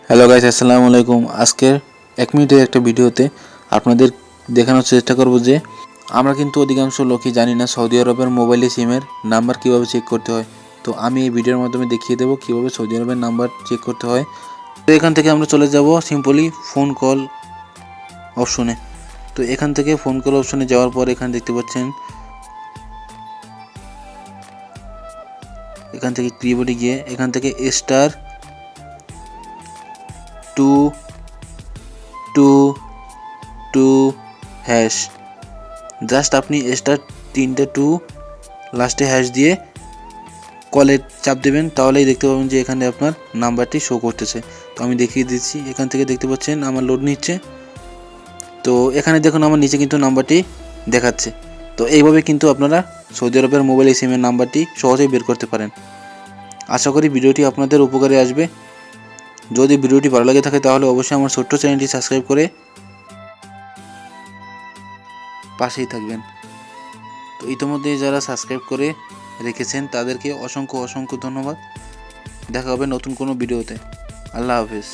Hello guys, আসসালামু আলাইকুম। আজকের 1 মিনিটের একটা ভিডিওতে আপনাদের দেখানোর চেষ্টা করব যে আমরা কিন্তু অধিকাংশ লোকই জানি না সৌদি আরবের মোবাইলে সিমের নাম্বার কিভাবে চেক করতে হয়। তো আমি এই ভিডিওর মাধ্যমে দেখিয়ে দেবো কিভাবে সৌদি আরবের নাম্বার চেক করতে হয়। তো এখান থেকে আমরা চলে যাব সিম্পলি ফোন কল অপশনে। তো এখান থেকে ফোন কল অপশনে যাওয়ার পর এখানে দেখতে পাচ্ছেন, এখান থেকে কিবোর্ডে গিয়ে এখান থেকে স্টার 222 হ্যাশ, জাস্ট আপনি স্টার 3 2 লাস্টে হ্যাশ দিয়ে কলে চাপ দেবেন, তাহলেই দেখতে পাবেন যে এখানে আপনার নাম্বারটি শো করতেছে। তো আমি দেখিয়ে দিচ্ছি, এখান থেকে দেখতে পাচ্ছেন আমার লোড নিচ্ছে। তো এখানে দেখুন আমার নিচে কিন্তু নাম্বারটি দেখাচ্ছে। তো এইভাবে কিন্তু আপনারা সৌদি আরবের মোবাইল সিমের নাম্বারটি সহজেই বের করতে পারেন। আশা করি ভিডিওটি আপনাদের উপকারে আসবে। যদি ভিডিওটি ভালো লাগে থাকে তাহলে অবশ্যই আমার ছোট্ট চ্যানেলটি সাবস্ক্রাইব করে পাশেই থাকবেন। তো ইতিমধ্যে যারা সাবস্ক্রাইব করে রেখেছেন তাদেরকে অসংখ্য ধন্যবাদ। দেখা হবে নতুন কোনো ভিডিওতে। আল্লাহ হাফেজ।